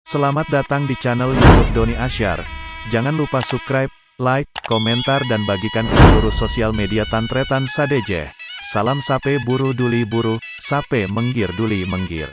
Selamat datang di channel YouTube Doni Asyar. Jangan lupa subscribe, like, komentar dan bagikan ke seluruh sosial media Tantretan Sadeje. Salam sape buru duli buru, sape menggir duli menggir.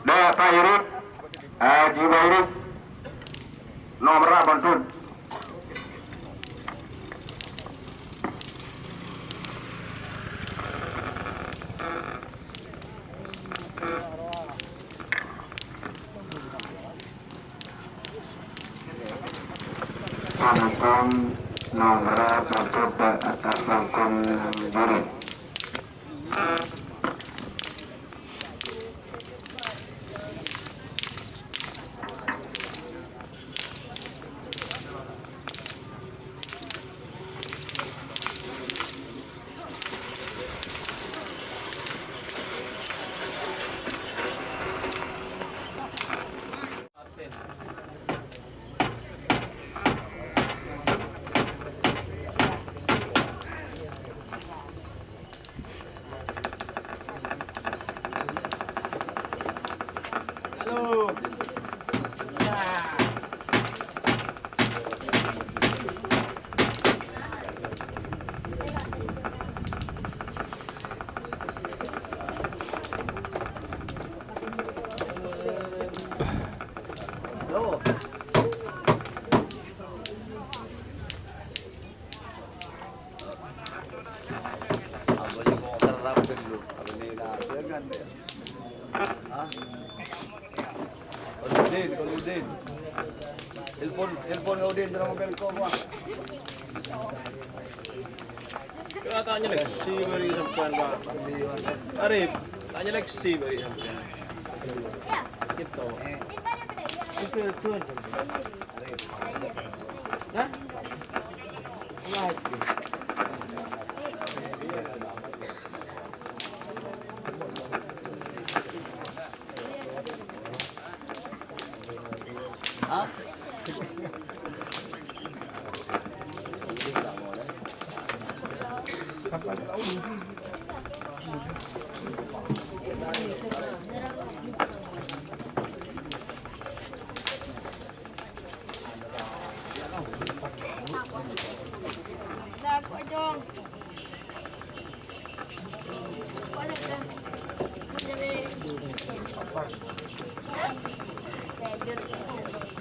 Dah Pak Yurip, Haji Yurip, nomor Bantun. Assalamualaikum, nomor Bantun atas langkung Yurip. Udin. Telepon kau Udin dalam mobil kau buat. Tanya leksi beri sampean Pak. Arif, tanya leksi beri sampean. Gitu. Itu. Nah? Lagi.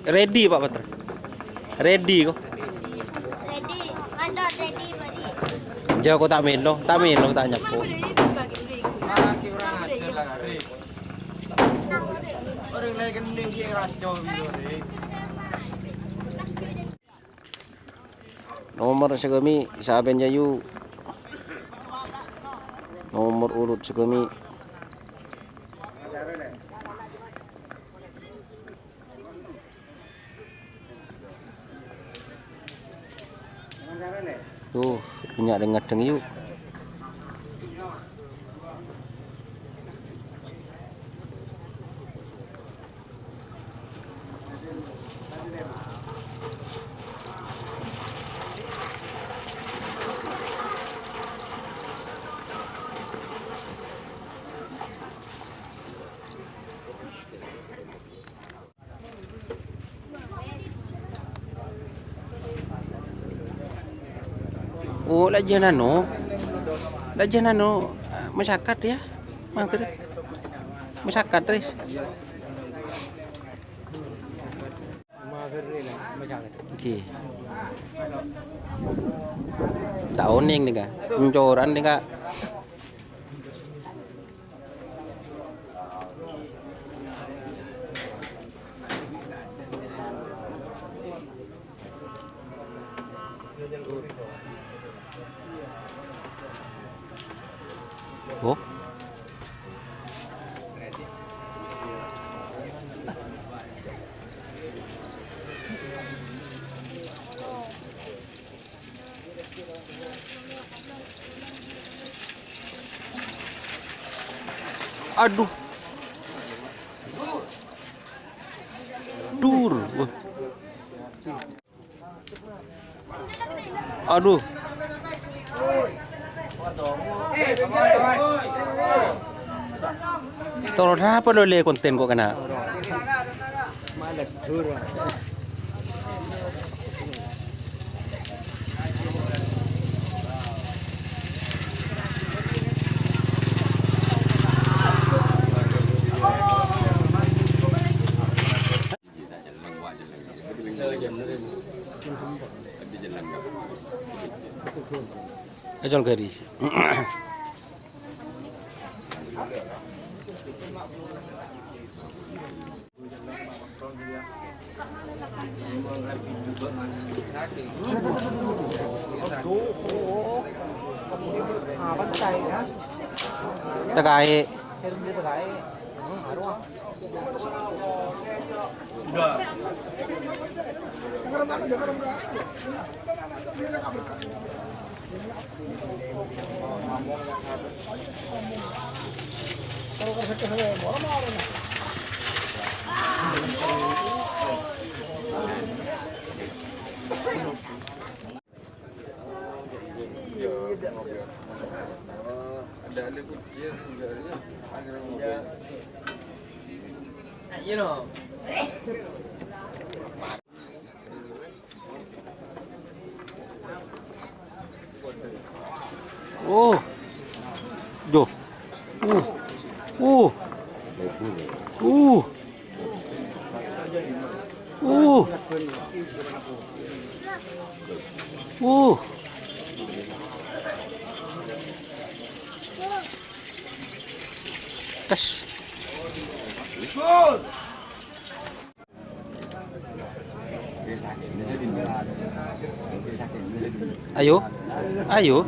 Ready Pak Patra. Ready kok. Ready. Mandor ready bari. Jauh kok tak minum tak nyapu. Orang lagi kening si rajo gitu. Nomor segami saben jayu. Nomor urut segami. Tuh, punya dengar yuk. Oh, lajan masyarakat ya. Mampir. Masyarakat terus. Okey. Tak oning ni kak. Mencoran ni kak. Oh. Aduh. Dur. Wah. Aduh. Tolong apa lo le konten kok kena? Ajol garis. Tagai. You know. Oh. Jo. Uh. Tes. Ayo. Ayo.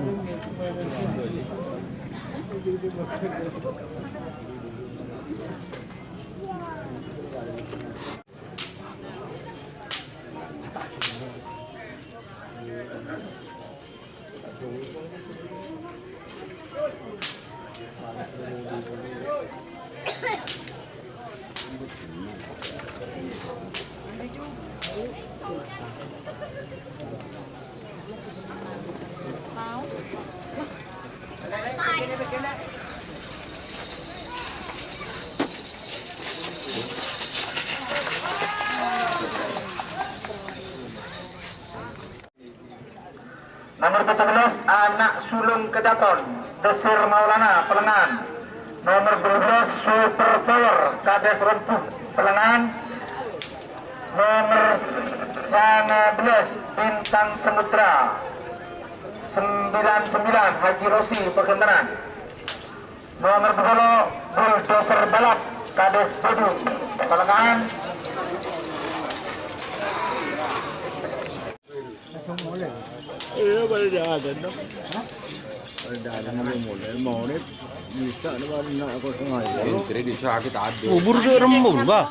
Nomor 17 Anak Sulung Kedaton Desir Maulana Pelengan. Nomor 12 Super Power Kades Rempuh Pelengan. Nomor 19 Bintang Samudra 99 Haji Rosi Perkendaran. Nomor 20 Bulldozer Balap Kades Badung Pelengan. Bubur dia rembun, bah.